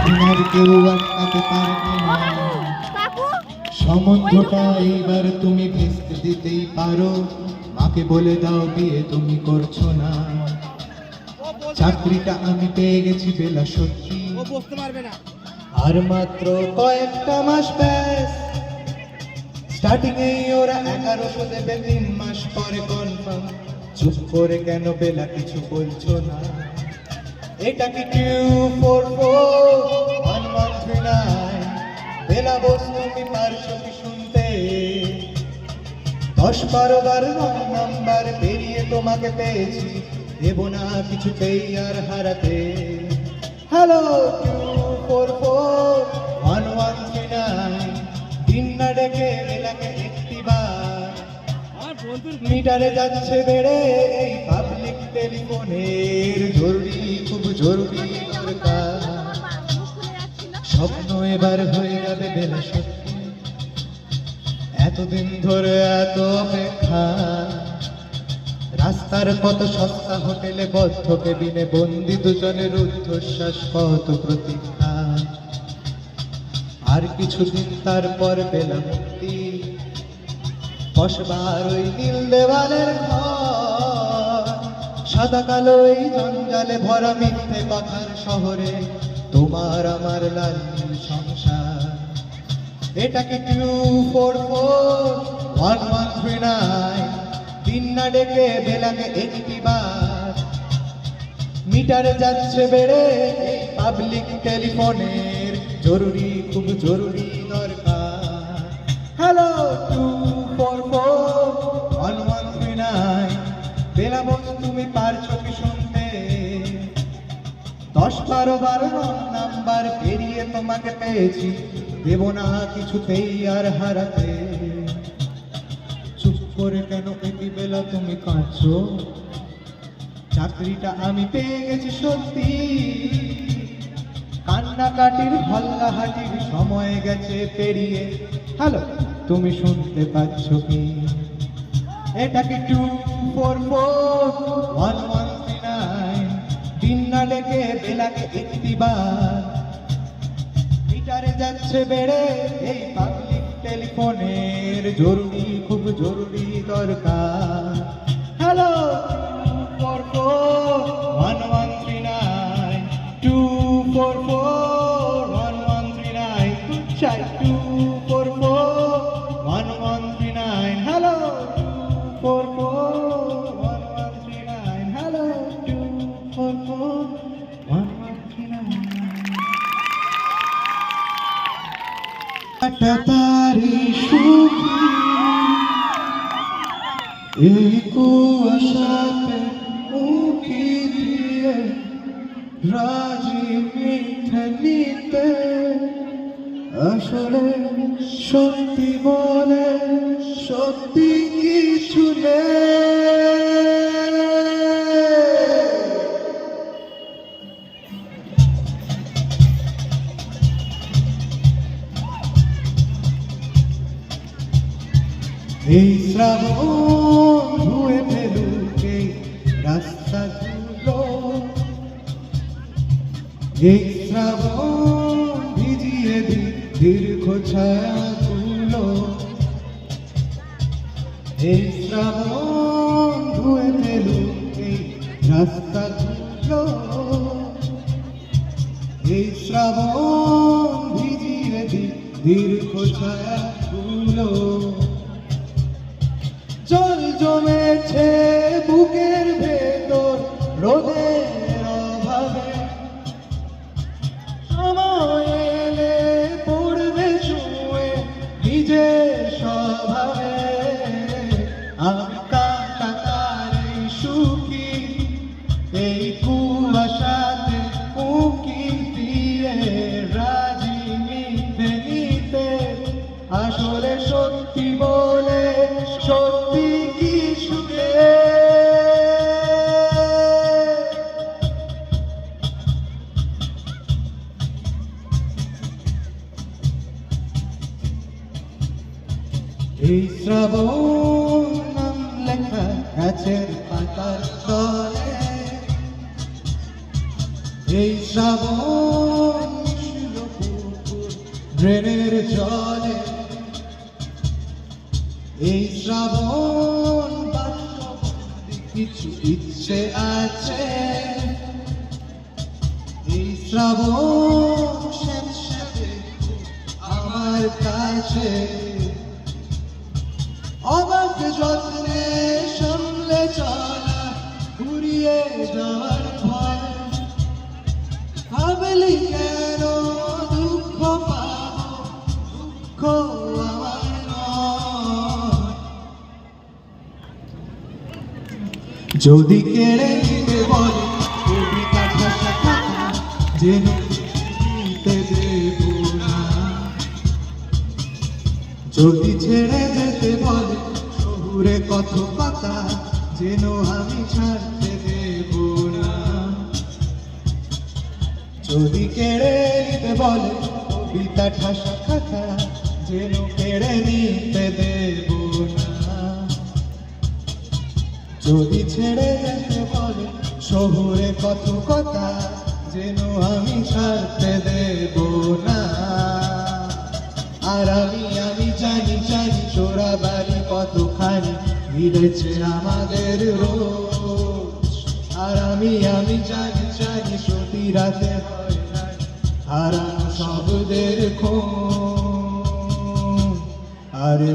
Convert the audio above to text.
তোমার কেউ আটকাতে পারবে না। সম্বন্ধটা এইবার তুমি ভেস্তে দিতেই পারো, মাকে বলে দাও বিয়ে তুমি করছো না। চাকরিটা আমি পেয়ে গেছি বেলা সত্যি, আর মাত্র কয়েকটা মাস ব্যাস। স্টার্টিং এই ওরা 1100 দেবে, 3 মাস পরে কনফার্ম। চুপ করে কেন বেলা কিছু বলছো না? এটা কি 2441139? বেলা বোস তুমি পারছো কি শুনতে? 10-12 বার রং নাম্বার পেরিয়ে তোমাকে পেয়েছি, দেব না কিছুতেই আর হারাতে। হ্যালো 2441139, দিন না ডেকে বেলাকে একটিবার। মিটারে যাচ্ছে বেড়ে এই পাবলিক টেলিফোনের, জরুরি খুব জরুরি দরকার। স্বপ্ন এবার হয়ে যাবে বেলা সত্যি, এতদিন ধরে এত অপেক্ষা। রাস্তার কত সস্তা হোটেলে বদ্ধ কেবিনে বন্দি দুজনের রুদ্ধশ্বাস, কত প্রতীক্ষা। আর কিছুদিন তারপর বেলা মুক্তি, বসবার ওই নীল দেওয়ালের ঘর। সাদা কালো এই জঞ্জালে ভরা মিথ্যে কথার শহরে তোমার আমার লাল নীল সংসার। এটা কি 2441139? দিন না ডেকে বেলাকে একটিবার। মিটারে যাচ্ছে বেড়ে এই পাবলিক টেলিফোনের, জরুরি খুব জরুরি দরকার। হ্যালো 2441139, বেলা বোস তুমি পারছো কি শুনতে? 10-12 বার রং নাম্বার পেরিয়ে তোমাকে পেয়েছি, দেব না কিছুতেই আর হারাতে। চুপ করে কেন একই বেলা তুমি কাঁদছো? চাকরিটা আমি পেয়ে গেছি সত্যি, কান্নাকাটির হল্লাহাটির সময় গেছে পেরিয়ে। হ্যালো তুমি শুনতে পাচ্ছ কি? এটা কি 2441139? দিন না ডেকে বেলাকে একটিবার। মিটারে যাচ্ছে বেড়ে এই পাবলিক টেলিফোনের, জরুরি খুব জরুরি দরকার। হ্যালো 2441139, 2441139, চাই 2441139। Hello 2441139, hello 2441139। তারি সুখী এই কুয়াশাতে উঁকি দিয়ে, রাজি মিথ্যে নিতে। আসলে সত্যি বলে সত্যি কিছু নেই। এই শ্রাবণ ধুয়ে ফেলুক এই রাস্তাগুলো, এই শ্রাবণ ভিজিয়ে দিক দীর্ঘ ছায়াগুলো। এই শ্রাবণ ধুয়ে ফেলুক এই রাস্তাগুলো, এই শ্রাবণ ভিজিয়ে দিক দীর্ঘ ছায়াগুলো। জল জমেছে বুকের ভেতর রোদের অভাবে, সময় এলে পড়বে শুয়ে নিজের স্বভাবে। আমি কাটাতারে সুখী এই কুয়াশাতে উঁকি দিয়ে, রাজি মিথ্যে নিতে। আসলে সত্যি বলে সত্যি কিছু এই শ্রাবণ নাম লেখা গাছের পাতার তলে, এই শ্রাবণ ট্রেনের জলে এই শ্রাবণ বাক্যবন্দি কিছু ইচ্ছে আছে, এই শ্রাবণ স্যাঁতস্যাঁতে আমার কাছে অবাক যত্নে সামলে চলা ঘুরিয়ে যাওয়ার ভয়, ভাবলি কেন দুঃখ পাবো, দুঃখ আমার নয়। যদি কেড়ে নিতে বলে কবিতা ভাষা কথা, যেন দিতে দেব না। যদি ছেড়ে যেতে বলে শহুরে কথকতা, যেন আমি ছাড়তে দেব না। যদি কেড়ে নিতে বলে কবিতা ঠাসা খাতা, যেন কেড়ে নিতে দেব না। যদি ছেড়ে যেতে বলে শহুরে কথকতা, যেন আমি ছাড়তে দেব না। আর আমি জানি চোরা বাড়ি কতখানি ভিড়েছে আমাদের রোজ। আর আমি জানি সতী রাতে হয় না হারানো শব্দের খোঁজ। আরে